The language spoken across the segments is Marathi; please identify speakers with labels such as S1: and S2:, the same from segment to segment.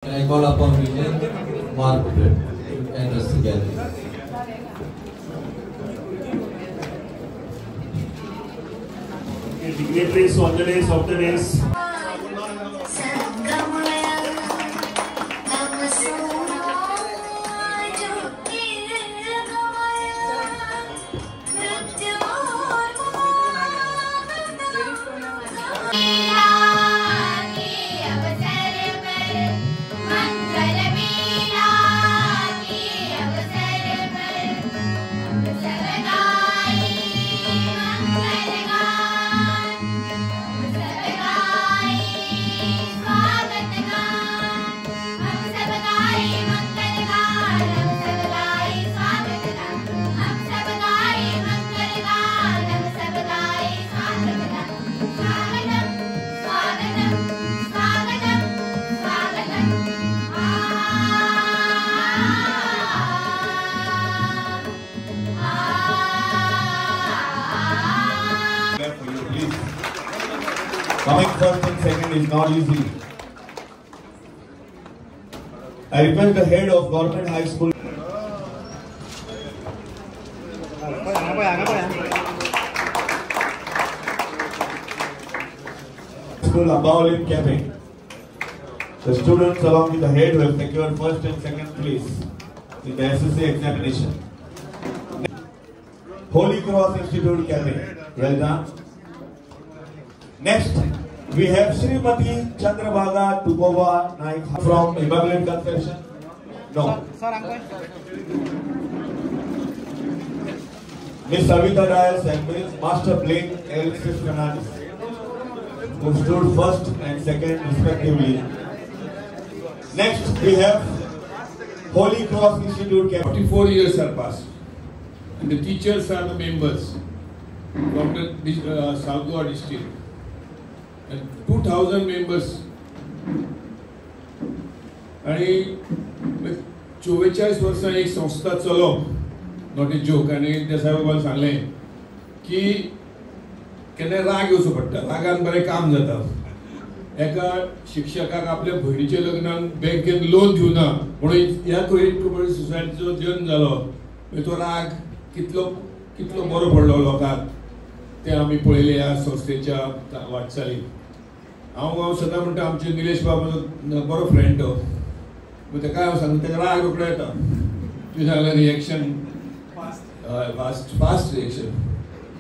S1: I call upon Vijay Margaret to address the gathering.
S2: Dignitaries on the days of the days.
S3: Coming first and second is not easy. I request the head of Government High School. School Ambawali Cafe. The students along with the head will secure first and second place in the SSC examination. Holy Cross Institute Cafe. Well done. Next, we have Srimati Chandrabhaga Tupova Naik from Immaculate Conception. No. Miss Savita Dias and Miss Master Blake Alexis Fernandez, who stood first and second respectively. Next, we have Holy Cross Institute.
S4: 44 years have passed, and the teachers are the members from the South Goa district. And 2000 members आणि 44 वर्सां एक संस्था चलोवप नॉट ए जोक. आनी त्या साहेबान सांगलें की केन्ना राग येवचो पडटा, रागान बरें काम जाता. एका शिक्षकाक आपल्या भयणीच्या लग्नाक बँकेन लोन दिवना म्हणून ह्या कोविड सोसायटीचो जन्म जालो. तो राग कितलो कितलो बरो पडलो लोकांक ते आमी पळयले ह्या संस्थेच्या वाटचालीन. हांव सदां म्हणटा आमचे निलेश बाब म्हजो बरो फ्रेंड तो, ताका हांव सांगता ताका राग रोखडो येता. तुवें सांगलें रिएक्शन फास्ट रिएक्शन.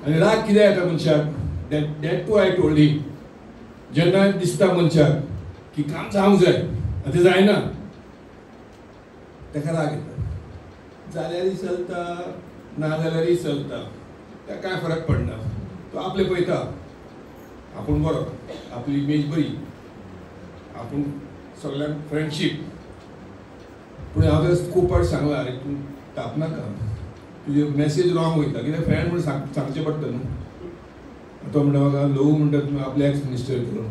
S4: आनी राग कित्याक येता मनशाक, दॅट टू आय टोल्ड हिम. जेन्ना दिसता मनशाक की काम जावंक जाय आनी तें जायना ताका राग येता. जाल्यारय चलता ना जाल्यारय चलता, ताका कांय फरक पडना. तो आपलें पळयता, आपूण बरो, आपली इमेज बरी, आपूण सगळ्यांक फ्रेंडशीप. पूण हांव ताका खूब फावट सांगलां, अरे तूं तापनाका, तुजी मॅसेज रॉंग वयता. कित्याक फ्रेंड म्हणून सांगचें पडटा न्हू. तो म्हणटा म्हाका लोक म्हणटा तुमी आपले एक्स मिनिस्टर करून.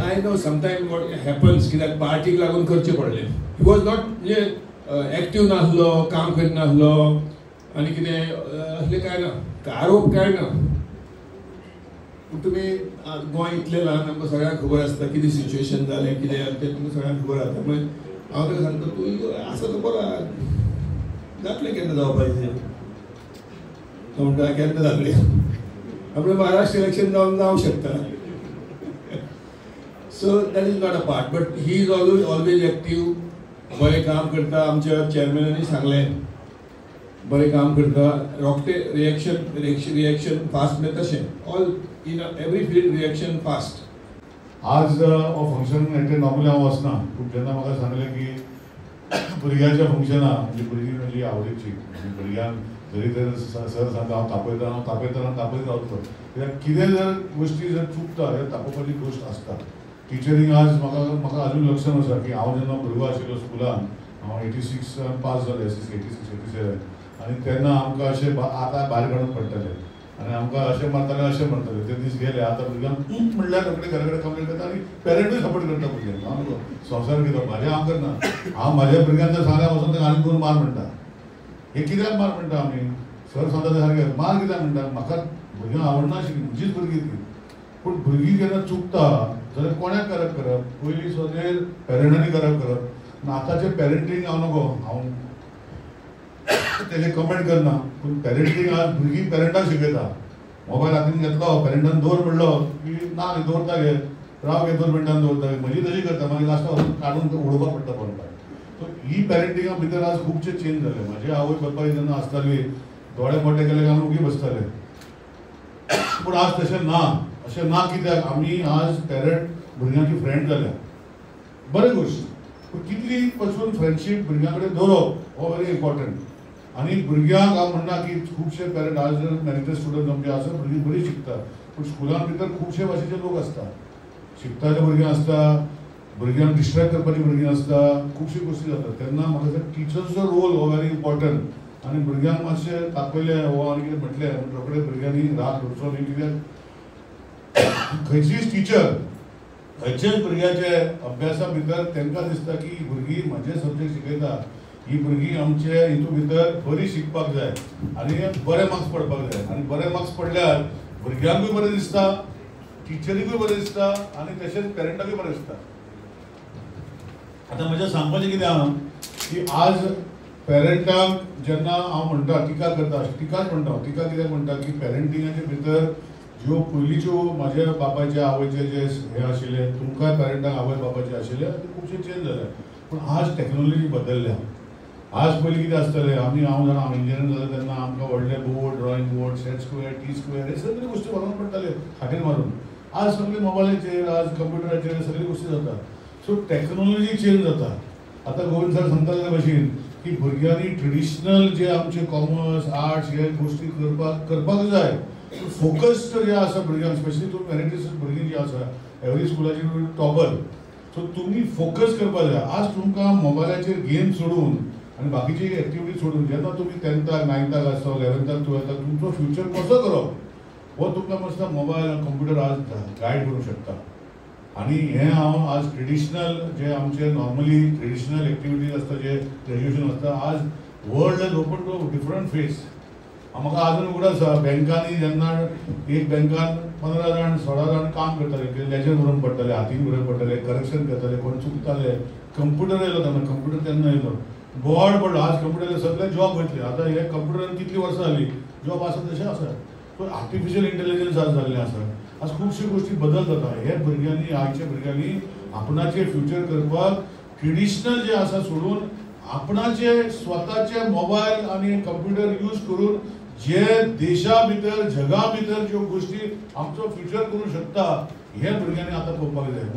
S4: I know sometime what happens, कित्याक पार्टीक लागून करचें पडलें. ही वॉज नॉट म्हणजे एक्टीव नासलो, काम करिनासलो आनी कितें असलें कांय ना, आरोप कांय ना. पूण तुमी गोंय इतलें ल्हान, आमकां सगळ्यांक खबर आसता कितें सिच्युएशन जालें कितें तें तुमकां सगळ्यांक खबर आसा. मागीर हांव ताका सांगता तूं आसा तो बरो जातलें केन्ना जावपाचें. तो म्हणटा केन्ना जातलें, आपलें महाराष्ट्र इलेक्शन जावंक शकता. So that is not a part, but he is always active, बरें काम करता. आमच्या चेअरमॅनांनी सांगलें बरें काम करता. रोखटे रिएक्शन फास्ट म्हणजे तशें all in every field reaction fast.
S5: आज हो फंक्शन एटेंड नॉर्मली हांव वचना, पूण जेन्ना म्हाका सांगलें की भुरग्यांच्या फंक्शना म्हणजे भुरगीं म्हजी आवडीची, भुरग्यांक जरी तर सर सांगता हांव तापयत रावतलो. कित्याक कितें जर गोश्टी जर चुकता जाल्यार तापोवपाची गोश्ट आसता. टिचरींग आज म्हाका अजून लक्षान आसा की हांव जेन्ना भुरगो आशिल्लो स्कुलान, हांव 86 पास जालें, 86-87, आनी तेन्ना आमकां अशें आतां भायर काडून पडटलें आनी आमकां अशें मारताले अशें म्हणटाले. ते दीस गेले. आतां भुरग्यांक म्हणल्यार रोखडे घरा कडेन कंप्लेन करता आनी पेरंटूय सपोर्ट करता भुरग्यांक. हांव संवसार कितें म्हाजें हांव करना. हांव म्हाज्या भुरग्यांक जर सांगल्यार वचून ताका आनी करून मार म्हणटा. हे कित्याक मार म्हणटा आमी? सर सांगता ते सारकें मार कित्याक म्हणटा? म्हाका भुरग्यांक आवडना आशिल्ली, म्हजीच भुरगीं ती. पूण भुरगीं जेन्ना चुकता जाल्यार कोणाक करप पयलीं सगळे पेरंटांनी करप आतांचें पेरंटींग हांव नको हांव तेजे कमेंट करना पूण पेरंटींग आज भुरगीं पेरंटांक शिकयता मोबायल हातीन घेतलो पेरंटान दवर म्हणलो की ना रे दवरता गे राव गे 2 मिनटान दवरता गे म्हजी तशी करता मागीर लास्टाक वचून काडून उडोवपाक पडटा पोरपाक सो ही पेरंटिंगा भितर आज खुबशे चेंज जाले म्हाजे आवय बापाय जेन्ना आसताली दोळे मोठे केले काय उगी बसताले पूण आज तशें ना अशें ना कित्याक आमी आज पेरंट भुरग्यांची फ्रेंड जाल्या बरी गोश्ट पूण कितली पासून फ्रेंडशीप भुरग्यां कडेन दवरप हो व्हेरी इम्पॉर्टंट आनी भुरग्यांक हांव म्हणना की खुबशे पेरंट आज जर मॅनेजर स्टुडंट आमचे आसा भुरगीं बरी शिकता पूण स्कुलान भितर खुबशे भाशेचे लोक आसता शिकताले भुरगीं आसता भुरग्यांक डिस्ट्रॅक्ट करपाची भुरगीं आसता खुबशी गोश्टी जाता तेन्ना म्हाका दिसता टिचर्सचो रोल हो व्हेरी इम्पॉर्टंट आनी भुरग्यांक मातशें तापयलें हो आनी कितें म्हटलें रोखडे भुरग्यांनी राग धरचो न्ही कित्याक खंयचीच टीचर खंयच्याच भुरग्याचे अभ्यासा भितर तांकां दिसता की भुरगीं म्हाजे सब्जेक्ट शिकयता ही भुरगीं आमचे हितू भितर बरी शिकपाक जाय आनी बरे मार्क्स पडपाक जाय आनी बरे मार्क्स पडल्यार भुरग्यांकूय बरें दिसता टिचरीकूय बरें दिसता आनी तशेंच पेरंटाकूय बरें दिसता आतां म्हजें सांगपाचें कितें आहा की आज पेरंटांक जेन्ना हांव म्हणटा टिका करता टिकाच म्हणटा हांव टिका कित्याक म्हणटा की पेरंटिंगाचे भितर ज्यो पयलींच्यो म्हाज्या बापायचे आवयचे जे हे आशिल्ले तुमकांय पेरंटांक आवय बापायचे आशिल्ले ते खुबशे चेंज जाले पूण आज टॅक्नोलॉजी बदलल्या आज पयलीं कितें आसतालें हांव जाणा हांव इंजिनियर जालें तेन्ना आमकां व्हडले board drawing board set square T square हे सगळे गोश्टी व्हरोन पडटाले खाटीर मारून आज सगळे मोबायलाचेर आज कंप्युटराचेर सगळी गोश्टी जाता सो टॅक्नोलॉजी चेंज जाता आतां गोविंद सर सांगता त्या भशेन की भुरग्यांनी ट्रेडिशनल जे आमचे कॉमर्स आर्ट्स हे गोश्टी करपाक जाय फोकस जे आसा भुरग्यांक स्पेशली तुमी मॅरिटस भुरगीं जी आसा एवरी स्कुलाची टॉपर सो तुमी फोकस करपाक जाय आज तुमकां मोबायलाचेर गेम सोडून आनी बाकीची एक्टिविटी सोडून जेन्ना तुमी 10th 9th आसता 11th 12th तुमचो फ्युचर कसो करप हो तुमकां मस्त मोबायल आनी कंप्युटर आज गायड करूंक शकता आनी हें हांव आज ट्रेडिशनल जे आमचे नॉर्मली ट्रेडिशनल एक्टिविटीज आसता जे ग्रॅज्युएशन आसता आज world has open to different face म्हाका आजून उगड आसा बँकांनी जेन्ना एक बँकान 15 जाण 16 जाण काम करताले लेजर बरोवन पडटाले हातीन बरोवन पडटाले करेक्शन करताले कोण चुकताले कंप्युटर येयलो तेन्ना कंप्युटर तेन्ना येयलो बोवाड पडलो आज कंप्युटर सगळे जॉब वयतले आतां हे कंप्युटरान कितली वर्सां जाली जॉब आसा तशें आसा सो आर्टिफिशियल इंटेलिजन्स आज जाल्लें आसा आज खुबशी गोश्टी बदल जाता हे भुरग्यांनी आयच्या भुरग्यांनी आपणाचे फ्युचर करपाक ट्रेडिशनल जे आसा सोडून आपणाचे स्वताचे मोबायल आनी कंप्युटर यूज करून जे देशा भितर जगा भितर ज्यो गोश्टी आमचो फ्युचर करूंक शकता हे भुरग्यांनी आतां पळोवपाक जाय